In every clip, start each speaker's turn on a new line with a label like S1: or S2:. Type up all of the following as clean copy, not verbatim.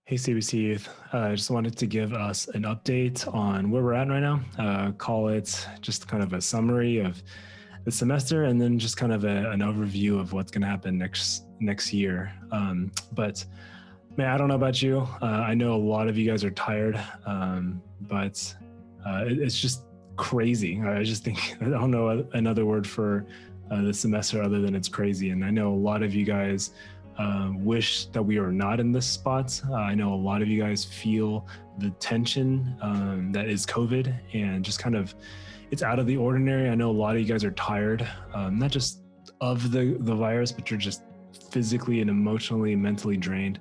S1: Hey, CBC Youth. I just wanted to give us an update on where we're at right now. Call it just kind of a summary of the semester, and then just kind of an overview of what's going to happen next year. But man, I don't know about you. I know a lot of you guys are tired, but it's just crazy. I just think I don't know another word for the semester other than it's crazy. And I know a lot of you guys wish that we are not in this spot. I know a lot of you guys feel the tension that is COVID, and just kind of it's out of the ordinary. I know a lot of you guys are tired, not just of the virus, but you're just physically and emotionally, mentally drained.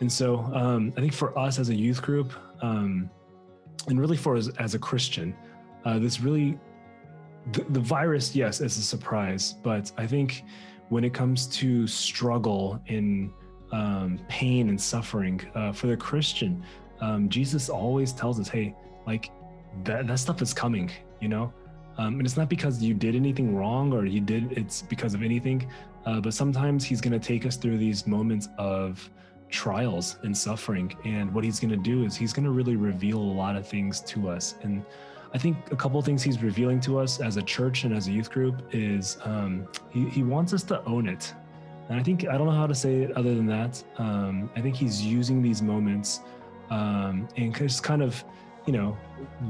S1: And so I think for us as a youth group, and really for us as a Christian, this really, the virus, yes, is a surprise, but I think when it comes to struggle and pain and suffering, for the Christian, Jesus always tells us, hey, like that stuff is coming, you know? And it's not because you did anything wrong or it's because of anything, but sometimes he's gonna take us through these moments of trials and suffering. And what he's gonna do is he's gonna really reveal a lot of things to us. And I think a couple of things he's revealing to us as a church and as a youth group is he wants us to own it. And I don't know how to say it other than that. I think he's using these moments and just kind of,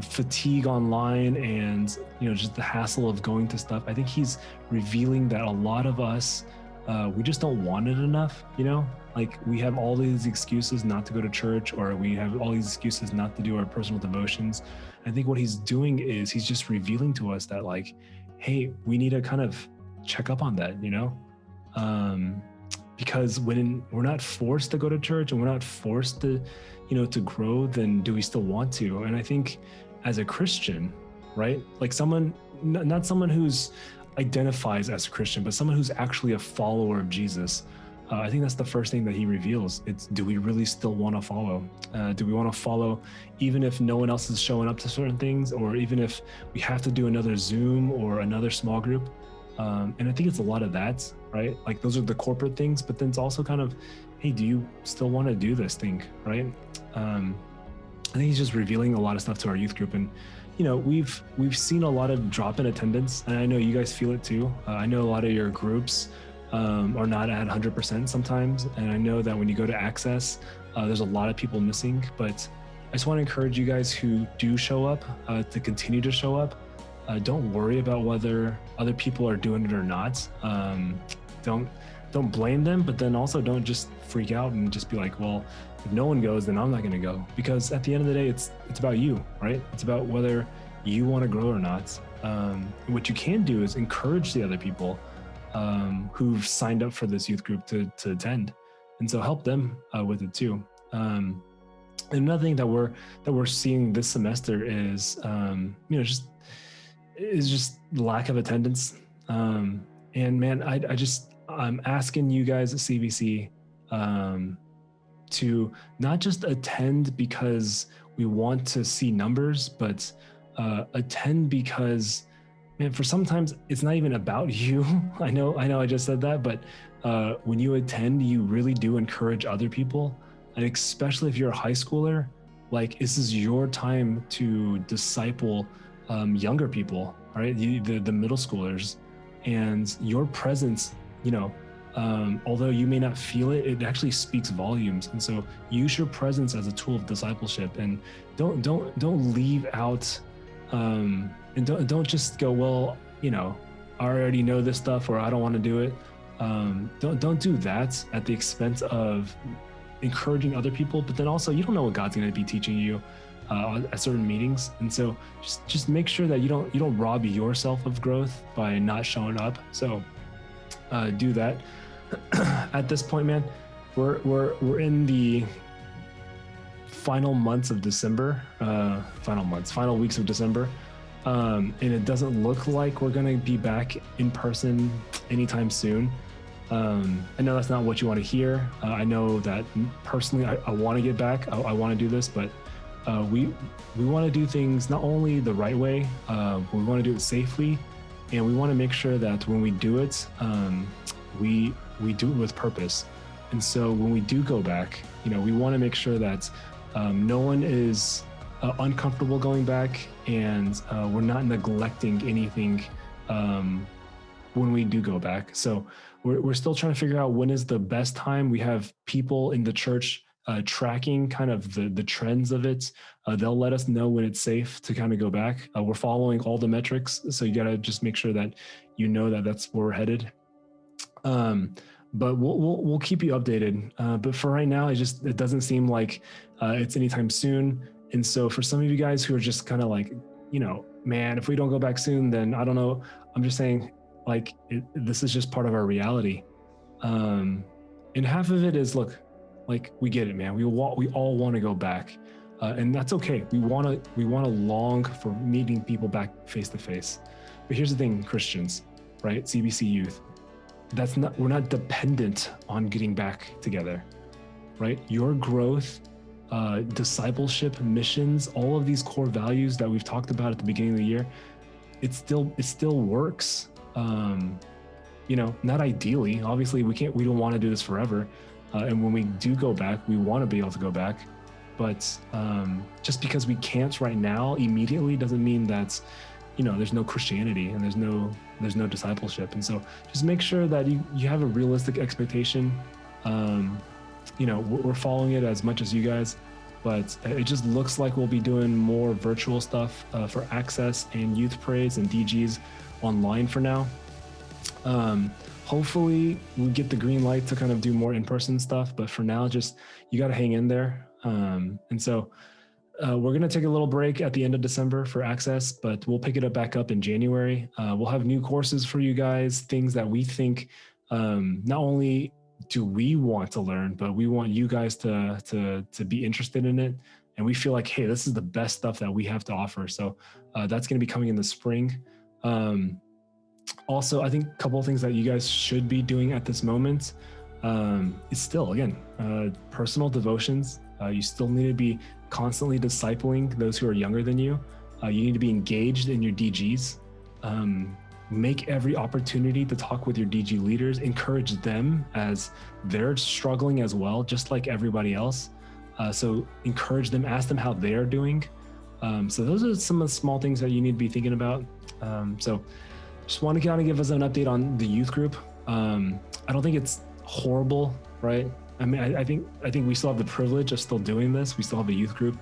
S1: fatigue online and, just the hassle of going to stuff. I think he's revealing that a lot of us, we just don't want it enough, like we have all these excuses not to go to church, or we have all these excuses not to do our personal devotions. I think what he's doing is he's just revealing to us that, like, hey, we need to kind of check up on that, because when we're not forced to go to church and we're not forced to, to grow, then do we still want to? And I think as a Christian, right, like someone, not someone who's identifies as a Christian, but someone who's actually a follower of Jesus, I think that's the first thing that he reveals. It's, do we really still want to follow? Do we want to follow even if no one else is showing up to certain things, or even if we have to do another Zoom or another small group? And I think it's a lot of that, right? Like those are the corporate things, but then it's also kind of, hey, do you still want to do this thing, right? I think he's just revealing a lot of stuff to our youth group. And we've seen a lot of drop in attendance, and I know you guys feel it too. I know a lot of your groups are not at 100% sometimes. And I know that when you go to Access, there's a lot of people missing, but I just want to encourage you guys who do show up to continue to show up. Don't worry about whether other people are doing it or not. Don't blame them, but then also don't just freak out and just be like, well, if no one goes, then I'm not going to go. Because at the end of the day, it's about you, right? It's about whether you want to grow or not. What you can do is encourage the other people who've signed up for this youth group to attend, and so help them with it too. And another thing that we're seeing this semester is just lack of attendance. And man, I'm asking you guys at CBC to not just attend because we want to see numbers, but attend because, man, for sometimes it's not even about you. I know I just said that, but when you attend, you really do encourage other people. And especially if you're a high schooler, like this is your time to disciple younger people, right? The middle schoolers, and your presence, although you may not feel it, it actually speaks volumes. And so use your presence as a tool of discipleship, and don't leave out, and don't just go, well, I already know this stuff, or I don't want to do it. Don't do that at the expense of encouraging other people. But then also, you don't know what God's going to be teaching you at certain meetings, and so just make sure that you don't rob yourself of growth by not showing up. So do that. At this point, man, we're in the final months of December, final weeks of December, and it doesn't look like we're gonna be back in person anytime soon. I know that's not what you want to hear. I know that personally, I want to get back. I want to do this, but we want to do things not only the right way, we want to do it safely, and we want to make sure that when we do it, we do it with purpose. And so when we do go back, we want to make sure that no one is uncomfortable going back, and we're not neglecting anything when we do go back. So we're still trying to figure out when is the best time. We have people in the church tracking kind of the trends of it. They'll let us know when it's safe to kind of go back. We're following all the metrics, so you got to just make sure that that that's where we're headed. But we'll keep you updated. But for right now, it doesn't seem like it's anytime soon. And so for some of you guys who are just kind of like, man, if we don't go back soon, then I don't know. I'm just saying, like, this is just part of our reality. And half of it is, look, like, we get it, man. We all want to go back, and that's okay. We want to long for meeting people back face to face. But here's the thing, Christians, right? CBC youth. We're not dependent on getting back together, right? Your growth, discipleship, missions, all of these core values that we've talked about at the beginning of the year, it still works. Not ideally. Obviously, we don't want to do this forever. And when we do go back, we want to be able to go back. But just because we can't right now immediately doesn't mean that there's no Christianity and there's no discipleship. And so just make sure that you have a realistic expectation. We're following it as much as you guys, but it just looks like we'll be doing more virtual stuff for Access and Youth Praise and DGs online for now. Hopefully we get the green light to kind of do more in-person stuff, but for now, just you got to hang in there. And so we're going to take a little break at the end of December for Access, but we'll pick it back up in January. We'll have new courses for you guys, things that we think not only do we want to learn, but we want you guys to be interested in it. And we feel like, hey, this is the best stuff that we have to offer. So that's going to be coming in the spring. Also, I think a couple of things that you guys should be doing at this moment is still, again, personal devotions. You still need to be constantly discipling those who are younger than you. You need to be engaged in your DGs. Make every opportunity to talk with your DG leaders. Encourage them as they're struggling as well, just like everybody else. So encourage them, ask them how they're doing. So those are some of the small things that you need to be thinking about. So just want to kind of give us an update on the youth group. I don't think it's horrible, right? I mean, I think we still have the privilege of still doing this. We still have a youth group.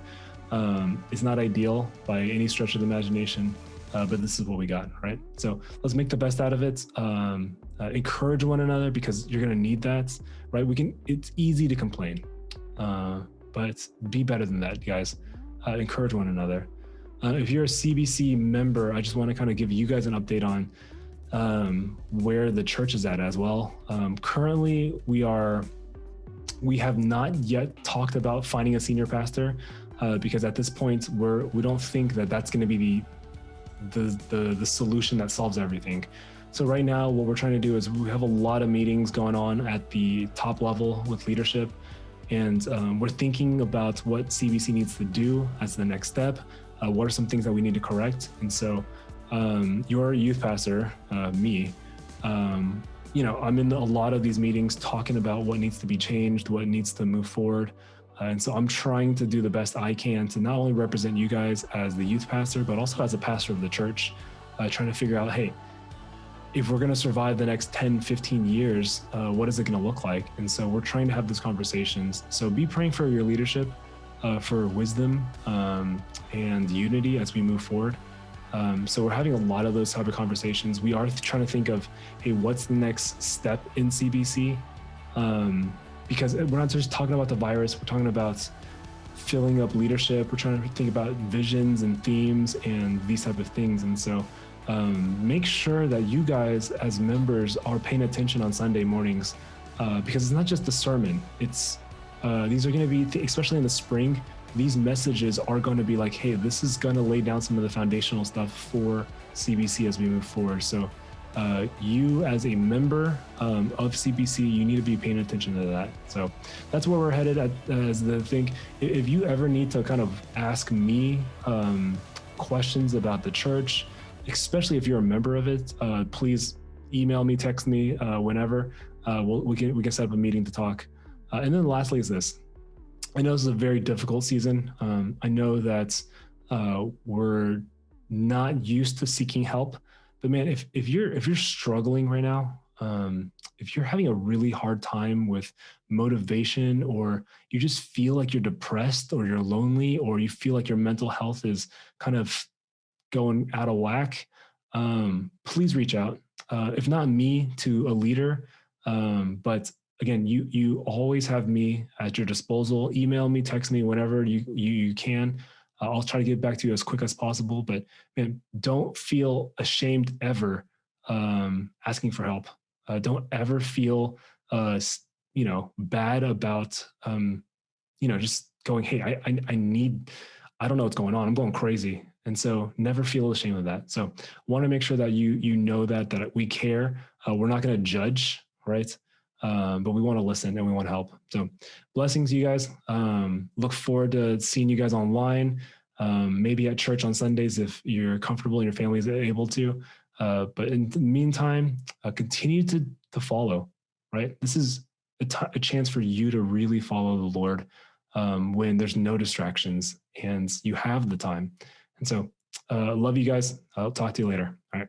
S1: It's not ideal by any stretch of the imagination, but this is what we got, right? So let's make the best out of it. Encourage one another because you're going to need that, right? It's easy to complain, but be better than that, guys. Encourage one another. If you're a CBC member, I just want to kind of give you guys an update on where the church is at as well. Currently, we have not yet talked about finding a senior pastor because at this point we don't think that that's going to be the solution that solves everything. So right now, what we're trying to do is we have a lot of meetings going on at the top level with leadership, and we're thinking about what CBC needs to do as the next step. What are some things that we need to correct? And so your youth pastor, me, I'm in a lot of these meetings talking about what needs to be changed, what needs to move forward. And so I'm trying to do the best I can to not only represent you guys as the youth pastor, but also as a pastor of the church, trying to figure out, hey, if we're going to survive the next 10, 15 years, what is it going to look like? And so we're trying to have those conversations. So be praying for your leadership, for wisdom and unity as we move forward. So we're having a lot of those type of conversations. We are trying to think of, hey, what's the next step in CBC? Because we're not just talking about the virus, we're talking about filling up leadership. We're trying to think about visions and themes and these type of things. And so make sure that you guys as members are paying attention on Sunday mornings because it's not just the sermon. It's these are going to be, especially in the spring, these messages are going to be like, hey, this is going to lay down some of the foundational stuff for CBC as we move forward. So you as a member of CBC, you need to be paying attention to that. So that's where we're headed as the thing. If you ever need to kind of ask me questions about the church, especially if you're a member of it, please email me, text me whenever. We can set up a meeting to talk. And then lastly is this. I know this is a very difficult season. I know that we're not used to seeking help, but man, if you're struggling right now, if you're having a really hard time with motivation, or you just feel like you're depressed, or you're lonely, or you feel like your mental health is kind of going out of whack, please reach out. If not me, to a leader. But again, you always have me at your disposal. Email me, text me whenever you can. I'll try to get back to you as quick as possible. But man, don't feel ashamed ever asking for help. Don't ever feel bad about just going, hey, I need, I don't know what's going on. I'm going crazy. And so never feel ashamed of that. So want to make sure that you know that we care. We're not going to judge, right? But we want to listen and we want to help. So blessings, you guys. Look forward to seeing you guys online. Maybe at church on Sundays if you're comfortable and your family is able to. But in the meantime, continue to follow, right? This is a chance for you to really follow the Lord when there's no distractions and you have the time. And so love you guys. I'll talk to you later. All right.